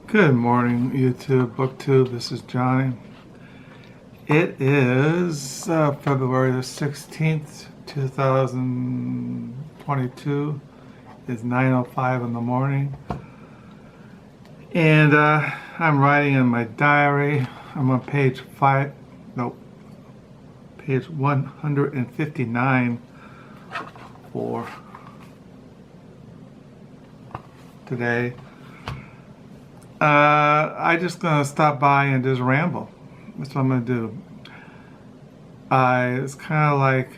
Good morning, YouTube, BookTube. This is Johnny. It is February the 16th, 2022. It's 9:05 in the morning. And I'm writing in my diary. I'm on page 159 for today. I'm just gonna stop by and just ramble. That's what I'm gonna do. It's kind of like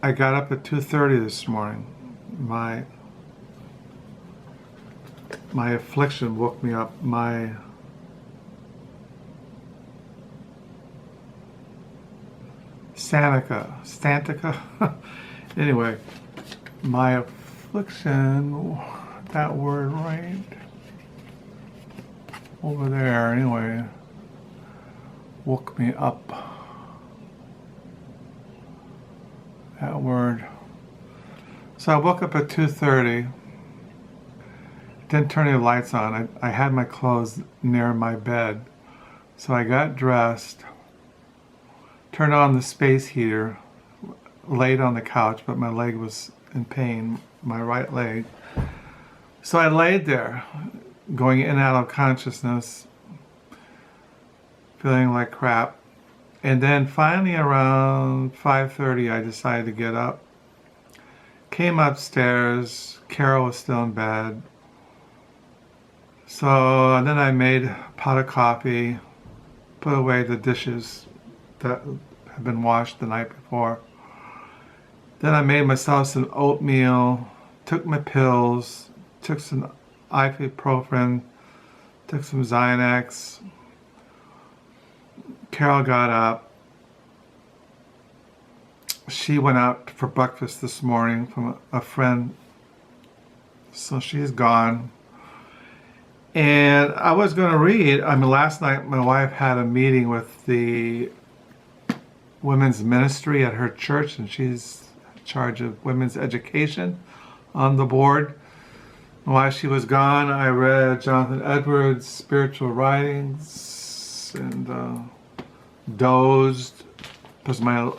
I got up at 2:30 this morning. My affliction woke me up. My Stantica. Anyway, my affliction. That word right over there, anyway, woke me up. That word. So I woke up at 2:30. Didn't turn any lights on. I had my clothes near my bed. So I got dressed, turned on the space heater, laid on the couch, but my leg was in pain, my right leg. So I laid there, going in and out of consciousness, feeling like crap. And then finally around 5:30, I decided to get up. Came upstairs, Carol was still in bed. So then I made a pot of coffee, put away the dishes that had been washed the night before. Then I made myself some oatmeal, took my pills, took some ibuprofen, took some Xanax. Carol got up. She went out for breakfast this morning from a friend, so she's gone. And I was going to read. Last night my wife had a meeting with the women's ministry at her church, and she's in charge of women's education on the board. While she was gone, I read Jonathan Edwards' spiritual writings and dozed because my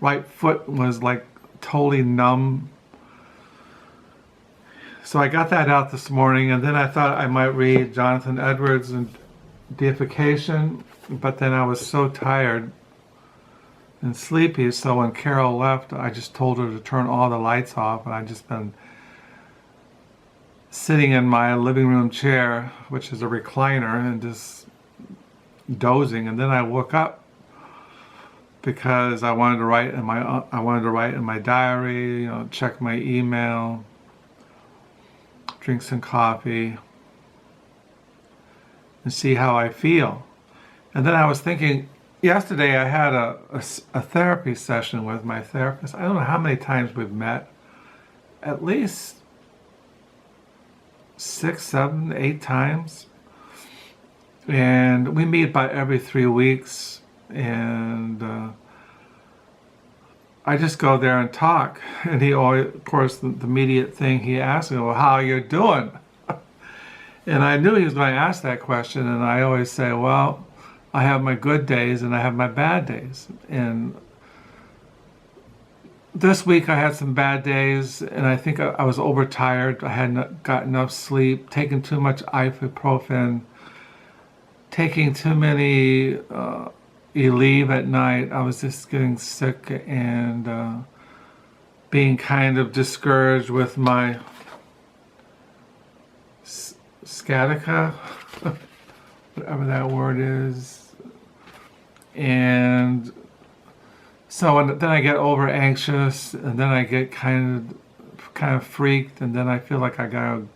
right foot was like totally numb. So I got that out this morning, and then I thought I might read Jonathan Edwards and Deification, but then I was so tired and sleepy, so when Carol left, I just told her to turn all the lights off, and I've just been sitting in my living room chair, which is a recliner, and just dozing. And then I woke up because I wanted to write in my diary, check my email, drink some coffee, and see how I feel. And then I was thinking, yesterday I had a therapy session with my therapist. I don't know how many times we've met. At least 6, 7, 8 times. And we meet about every 3 weeks. And I just go there and talk. And he always, of course, the immediate thing he asks me, well, how are you doing? And I knew he was going to ask that question. And I always say, well, I have my good days and I have my bad days. And this week I had some bad days, and I think I was overtired. I hadn't got enough sleep, taken too much ibuprofen, taking too many Aleve at night. I was just getting sick and being kind of discouraged with my sciatica, whatever that word is. And so then I get over anxious, and then I get kind of freaked, and then I feel like I gotta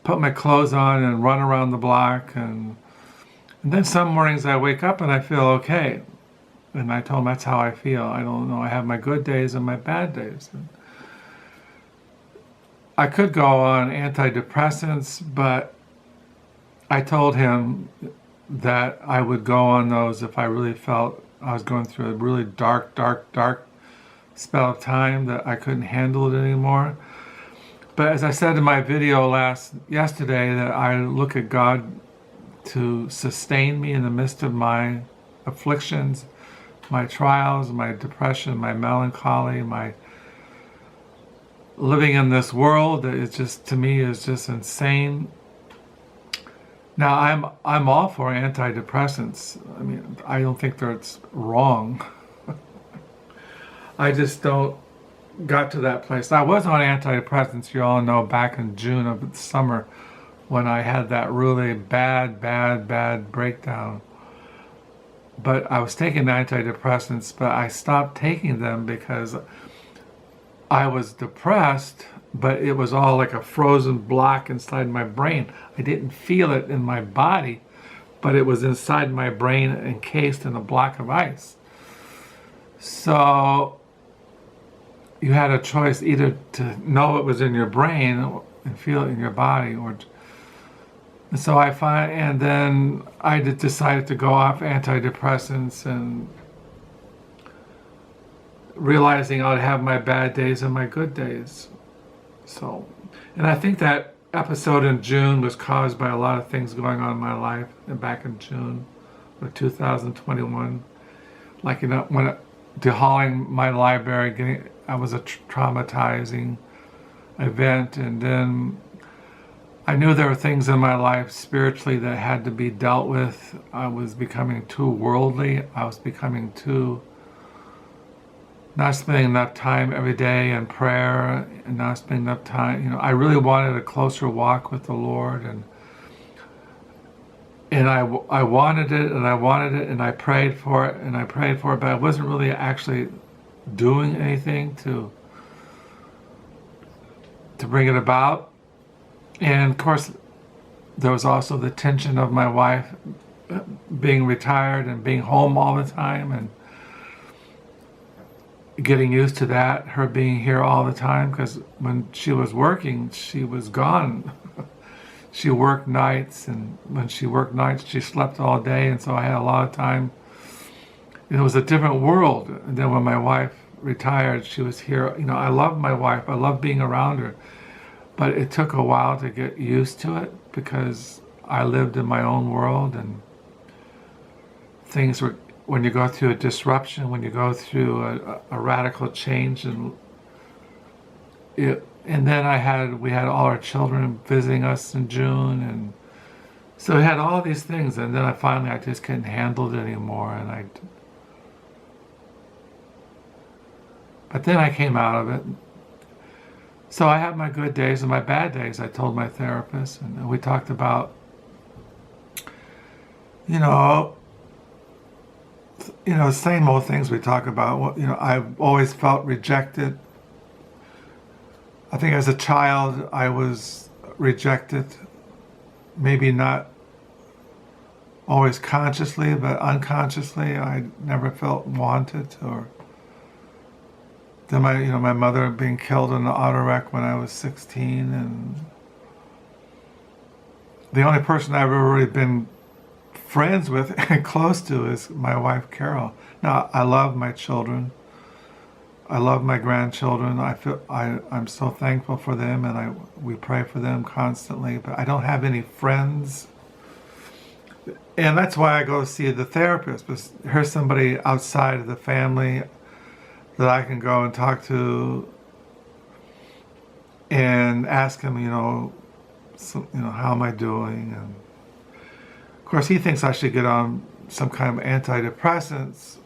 put my clothes on and run around the block, and then some mornings I wake up and I feel okay. And I told him that's how I feel. I don't know. I have my good days and my bad days. And I could go on antidepressants, but I told him that I would go on those if I really felt I was going through a really dark spell of time that I couldn't handle it anymore. But as I said in my video yesterday, that I look at God to sustain me in the midst of my afflictions, my trials, my depression, my melancholy, my living in this world that is just, to me, is just insane. Now, I'm all for antidepressants. I mean, I don't think that's wrong. I just don't got to that place. I was on antidepressants, you all know, back in June of the summer when I had that really bad breakdown. But I was taking antidepressants, but I stopped taking them because I was depressed, but it was all like a frozen block inside my brain. I didn't feel it in my body, but it was inside my brain, encased in a block of ice. So you had a choice either to know it was in your brain and feel it in your body, and so and then I decided to go off antidepressants, and realizing I'd have my bad days and my good days. So, and I think that episode in June was caused by a lot of things going on in my life back in June of 2021. Like, you know, when dehauling my library, I was a traumatizing event, and then I knew there were things in my life spiritually that had to be dealt with. I was becoming too worldly. I was becoming not spending enough time every day in prayer, and not spending enough time. You know, I really wanted a closer walk with the Lord, and I wanted it, and I wanted it, and I prayed for it, and I prayed for it, but I wasn't really actually doing anything to bring it about. And of course, there was also the tension of my wife being retired and being home all the time, and getting used to that, her being here all the time, because when she was working, she was gone. She worked nights, and when she worked nights, she slept all day, and so I had a lot of time. It was a different world. And then when my wife retired, she was here. You know, I love my wife. I love being around her. But it took a while to get used to it, because I lived in my own world, and things were, when you go through a disruption, when you go through a radical change, and then we had all our children visiting us in June, and so we had all these things, and then I just couldn't handle it anymore, but then I came out of it. So I have my good days and my bad days, I told my therapist, and we talked about, same old things we talk about. I've always felt rejected. I think as a child I was rejected, maybe not always consciously, but unconsciously. I never felt wanted. Or then my mother being killed in an auto wreck when I was 16, and the only person I've ever really been friends with and close to is my wife Carol. Now, I love my children. I love my grandchildren. I'm so thankful for them, and we pray for them constantly, but I don't have any friends. And that's why I go see the therapist, because here's somebody outside of the family that I can go and talk to and ask him, how am I doing? And of course, he thinks I should get on some kind of antidepressants.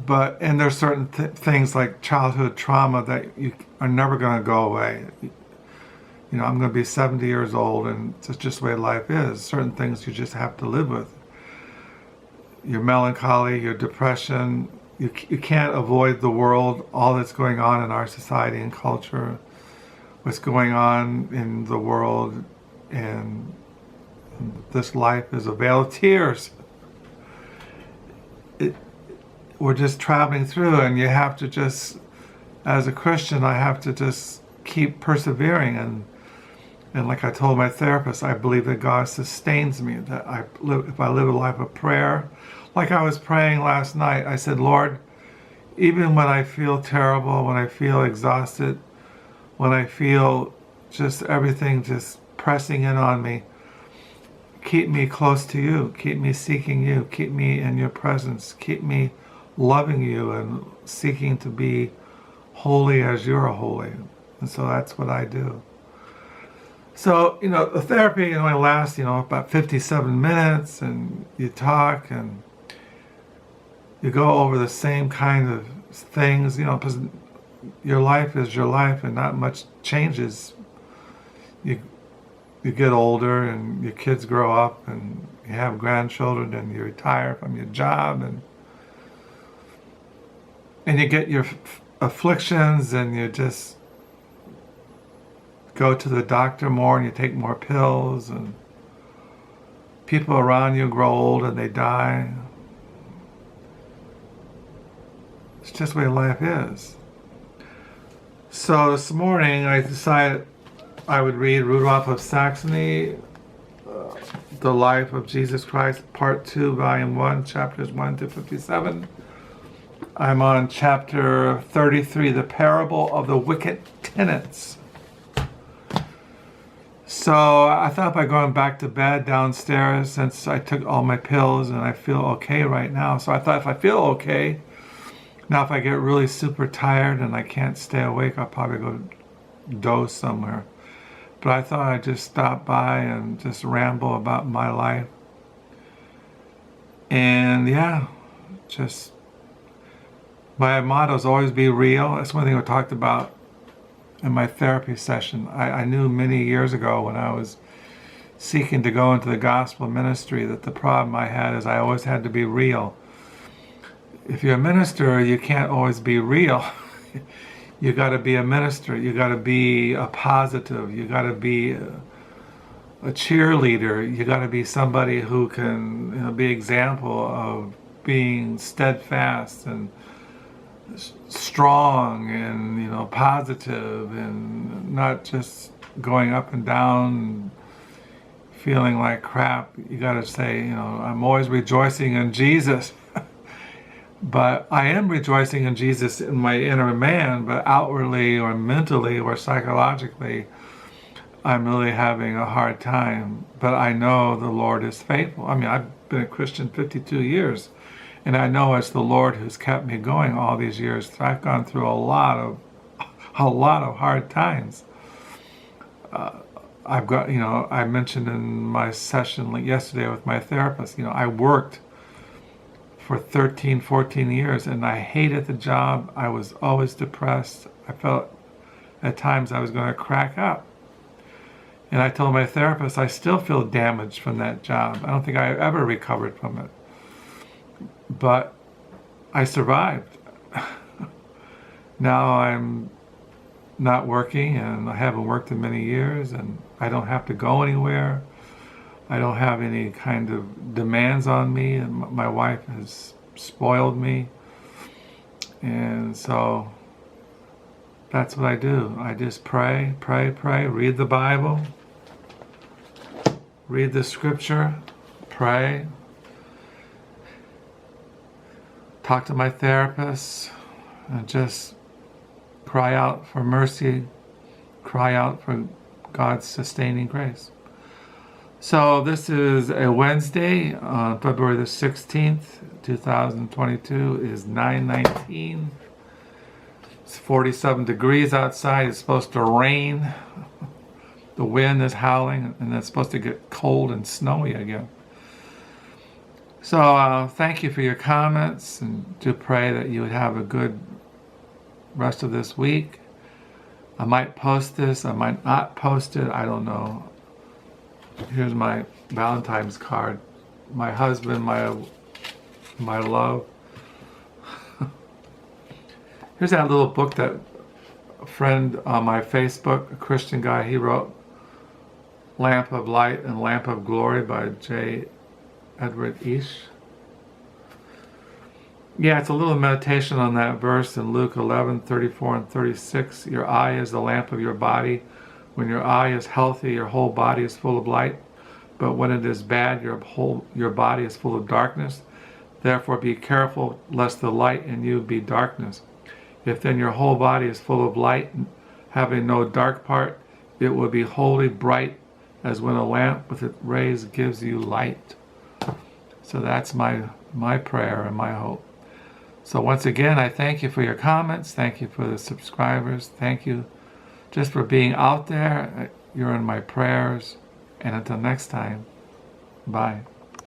And there's certain things like childhood trauma that you are never going to go away. I'm going to be 70 years old, and it's just the way life is. Certain things you just have to live with. Your melancholy, your depression, you can't avoid the world, all that's going on in our society and culture, what's going on in the world, and this life is a vale of tears. We're just traveling through, and you have to just, as a Christian, I have to just keep persevering, and like I told my therapist, I believe that God sustains me, that if I live a life of prayer, like I was praying last night, I said, Lord, even when I feel terrible, when I feel exhausted, when I feel just everything just pressing in on me. Keep me close to you. Keep me seeking you. Keep me in your presence. Keep me loving you and seeking to be holy as you're holy. And so that's what I do. So, the therapy only lasts, about 57 minutes, and you talk and you go over the same kind of things, because your life is your life and not much changes. You get older and your kids grow up and you have grandchildren and you retire from your job and you get your afflictions and you just go to the doctor more and you take more pills and people around you grow old and they die. It's just the way life is. So this morning I decided I would read Ludolph of Saxony, The Life of Jesus Christ, Part 2, Volume 1, Chapters 1 to 57. I'm on Chapter 33, The Parable of the Wicked Tenants. So I thought by going back to bed downstairs, since I took all my pills and I feel okay right now. So I thought if I feel okay, now if I get really super tired and I can't stay awake, I'll probably go doze somewhere. But I thought I'd just stop by and just ramble about my life. And just my motto is always be real. That's one thing I talked about in my therapy session. I knew many years ago when I was seeking to go into the gospel ministry that the problem I had is I always had to be real. If you're a minister, you can't always be real. You got to be a minister. You got to be a positive. You got to be a cheerleader. You got to be somebody who can be an example of being steadfast and strong and positive and not just going up and down and feeling like crap. You got to say, I'm always rejoicing in Jesus. But I am rejoicing in Jesus in my inner man, but outwardly or mentally or psychologically, I'm really having a hard time. But I know the Lord is faithful. I mean, I've been a Christian 52 years, and I know it's the Lord who's kept me going all these years. I've gone through a lot of hard times. I've got, I mentioned in my session yesterday with my therapist, I worked for 13, 14 years, and I hated the job. I was always depressed. I felt at times I was going to crack up. And I told my therapist I still feel damaged from that job. I don't think I ever recovered from it. But I survived. Now I'm not working, and I haven't worked in many years, and I don't have to go anywhere. I don't have any kind of demands on me, and my wife has spoiled me. And so that's what I do. I just pray, read the Bible, read the scripture, pray, talk to my therapist, and just cry out for mercy, cry out for God's sustaining grace. So this is a Wednesday on February the 16th, 2022. It is 9:19. It's 47 degrees outside. It's supposed to rain. The wind is howling, and it's supposed to get cold and snowy again. So thank you for your comments, and do pray that you would have a good rest of this week. I might post this. I might not post it. I don't know. Here's my Valentine's card. My husband, my love. Here's that little book that a friend on my Facebook, a Christian guy, he wrote, Lamp of Light and Lamp of Glory by J. Edward Esch. Yeah, it's a little meditation on that verse in Luke 11:34 and 36. Your eye is the lamp of your body. When your eye is healthy, your whole body is full of light. But when it is bad, your body is full of darkness. Therefore be careful lest the light in you be darkness. If then your whole body is full of light, having no dark part. It will be wholly bright, as when a lamp with its rays gives you light. So that's my prayer and my hope. So once again, I thank you for your comments. Thank you for the subscribers. Thank you just for being out there. You're in my prayers. And until next time, bye.